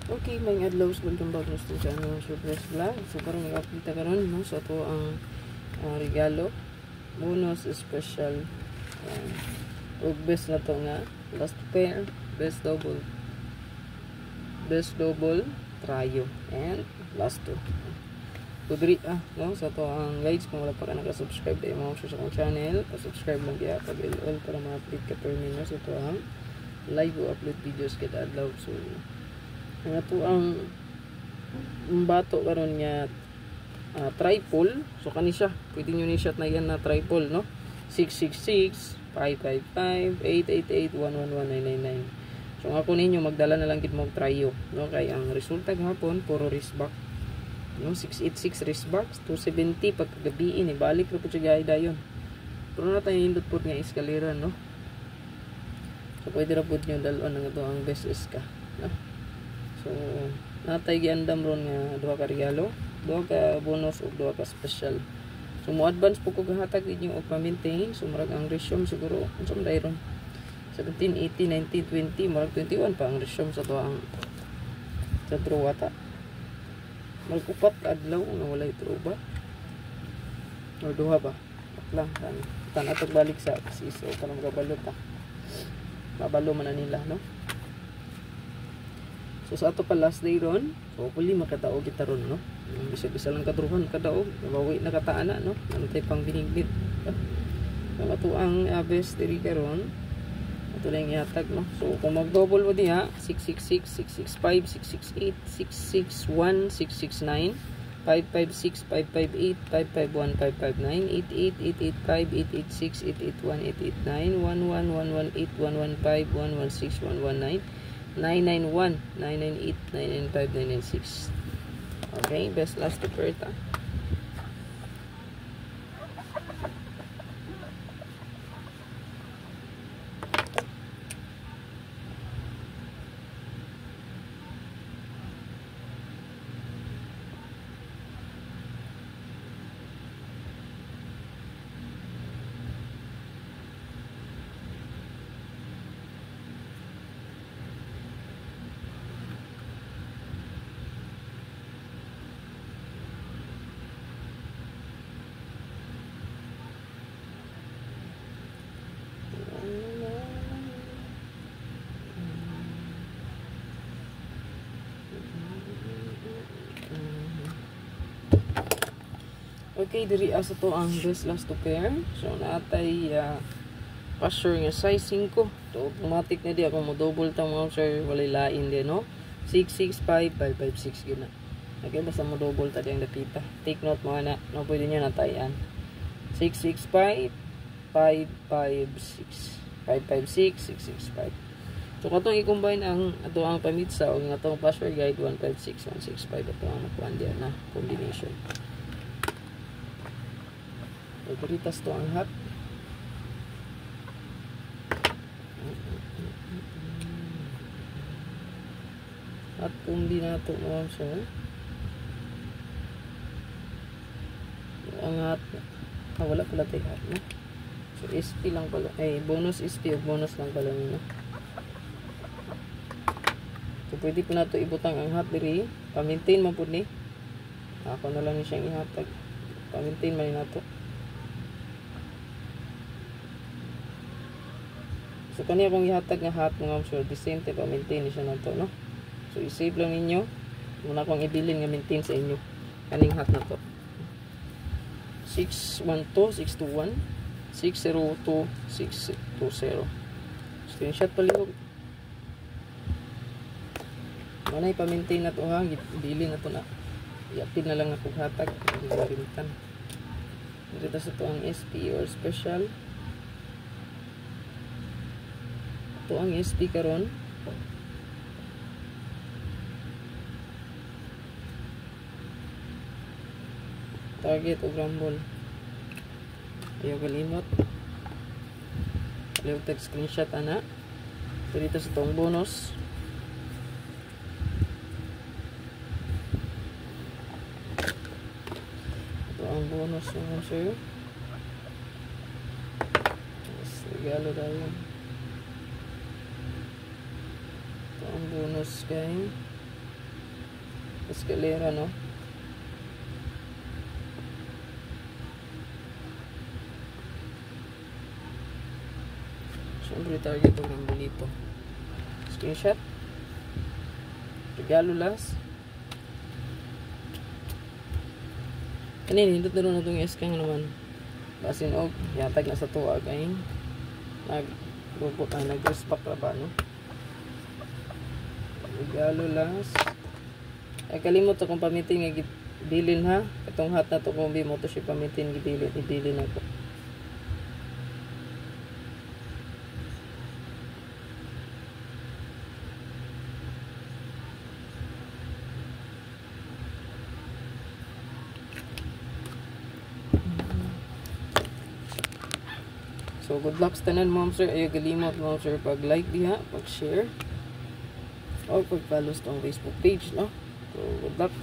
Okay, may adlaw sa welcome back sa channel Surprise Vlog. So karon nag-update karon no sa to ang regalo bonus special ug best na to nga last pair best double trio and last two. Kudri no sa to ang guys, kung wala pa ka naka-subscribe dahil mo sa akong channel, pa-subscribe lang kaya pag-all para ma-update ka per minutes sa to ang live o upload videos kada adlaw. So nga to ang bato karon nga tripole. So kani siya pwede nyo ni shot na yan na tripole no, 666 555 888 111999. So ako ninyo magdala na lang gid mo trio no, kay ang resulta gahapon puro wristback no, 686 wristback 270 pagkagabi ni balik ra pud siya dayon. Pero na tayo indot pud nga eskalera no, so pwede ra pud nyo dalon nga to ang best iska no. So natay giandam ron nga duha ka regalo, duha ka bonus ug duha ka special. So mo advance po ko gahatag ninyo og pa-maintain. So murag ang resume siguro unsam dayron 17, 18, 19, 20 murag 21 pa ang resume sa to ang sa truwata. Magkupat adlaw nga walay truba o duha ba lang tan atog balik sa siso kanang gabalot mabalo man na nila no. So sa ato pa last day ron, so hopefully makadaog kita ron no. Bisa-bisa lang kadruhan kadaog, mabawi na kataana no. Ano tay pang binigbit. Ang ato ang best diri karon. Ato lang ihatag no. So kung mag-double mo diha, 666, 665, 668, 661, 669, 556, 558, 551, 559, 88, 885, 886, 881, 889, 11, 118, 115, 116, 119, 991, 998, 995, 996. Okay, best last to perta. Okay, diri asa to ang best last to pair. So natay pasure nga size 5. So automatic na di ako mo double ta mo sir, walay lain din no. 665 556 gina. Okay, basta mo double ta diyang dapita. Take note mo na, no pwede niyo natayan. 665 556 556 665. So katong i-combine ang ato ang pamitsa o nga atong password guide 156 165 ato ang nakuan diyan na combination. Pagkaritas to ang hat. At kumbi na ito mo so ang hat wala pala tayo hat no? So SP lang pala bonus SP o bonus lang pala no? So pwede po na ito ibutang ang hat diri pa-maintain mo po ni ako na lang siyang ihatag pa-maintain man na ito. So kaniya kung ihatag nga hat mga sure decente pa maintain siya na to no. So i-save lang ninyo muna kung ibilin nga maintain sa inyo kaning hat na to 612 621 602 620. Screenshot palihog manay pa maintain na to ha, ibilin na to na iapin na lang ako hatag gagamitan dito sa to ang SP or special. Ito ang SP karon. Target o rumble. Ayaw kalimot. Ayaw tag screenshot ana. So dito sa itong bonus. Ito ang bonus naman sa'yo. Yes, regalo tayo. Ito ang bonus kay eskalera, no? Siyempre target ito ng bonito. Screenshot. Regalo last. Kanina, hindot na rin na itong SK nga naman. Basin og, yatag na sa tuwa kay nag-respect na ba, no? Regalo last. Ay, kalimot akong pamitin nga gibilin, ha? Itong hat na to kung di mo to siya pamitin, ibilin ako. So, good luck sa tanan, ma'am sir. Ayaw galimot, ma'am sir, pag-like diha, pag-share, o pag-follow sa Facebook page, no? So, good luck.